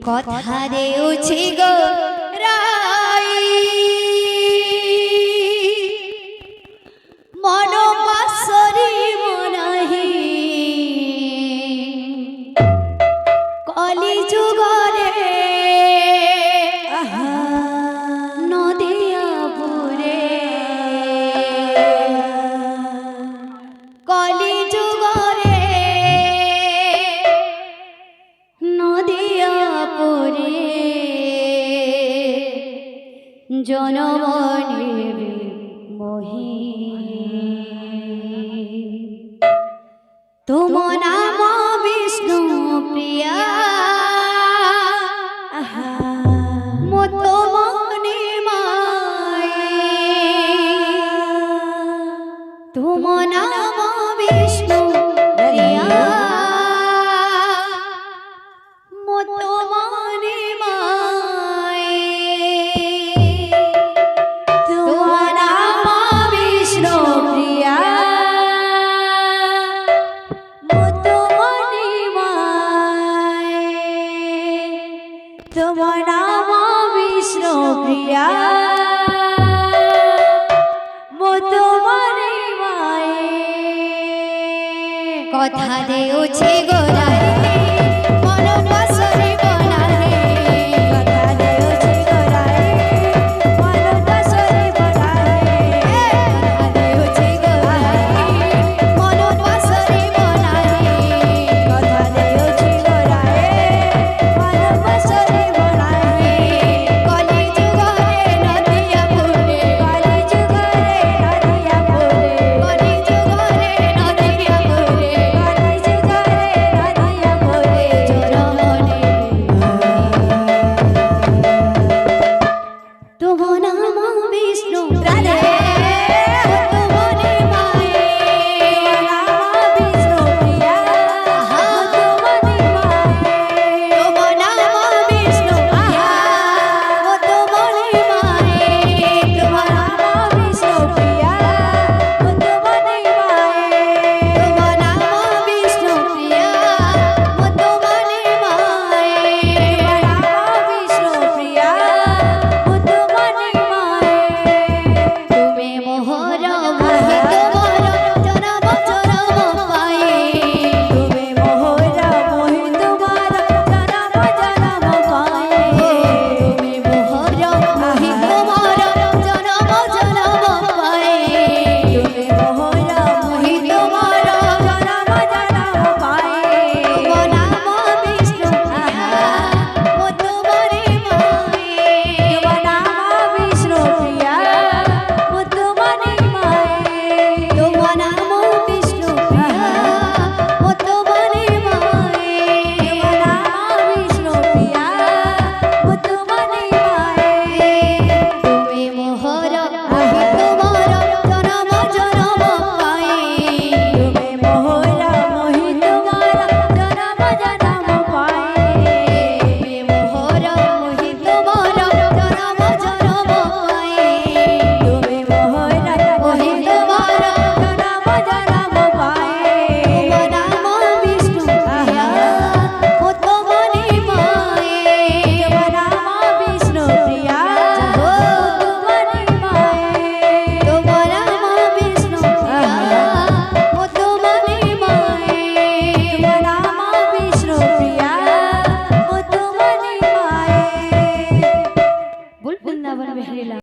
কথা দেউছি গো রাই মন পাশরি মনাহি কলি যুগরে নদিয়া পুরে কলি যুগরে নদিয়া পুরে জনমনে মোহি তুম নাম বিষ্ণু প্রিয়া মত মনে মায়ে তুম নাম বিষ্ণু প্রিয়া মত মনে মায়ে তুম নাম বিষ্ণু প্রিয়া মত মনে মায়ে তুম নাম বিষ্ণু প্রিয়া মত মনে মায়ে কথা দেউছি গোরাই মন পাশরি বনাহে কথা দেউছি গোরাই মন পাশরি বনাহে কথা দেউছি গোরাই মন পাশরি বনাহে কথা দেউছি গোরাই মন পাশরি বনাহে কলি যুগরে নদিয়া পুরে কলি যুগরে নদিয়া পুরে কলি যুগরে নদিয়া পুরে কলি যুগরে নদিয়া পুরে জনমনে তুম নাম বিষ্ণু প্রাণে তুম মনে মায়ে নাম বিষ্ণু প্রিয়া তুম মনে মায়ে তুম নাম বিষ্ণু প্রিয়া তুম মনে মায়ে তুম নাম বিষ্ণু প্রিয়া তুম মনে মায়ে তুম নাম বিষ্ণু প্রিয়া তুম মনে মায়ে নাম বিষ্ণু প্রিয়া তুম মনে মায়ে তুমি মোহর মোহিত মর জনম জনম পায়ে তুমি মোহর মোহিত মর জনম জনম পায়ে তুমি মোহর মোহিত মর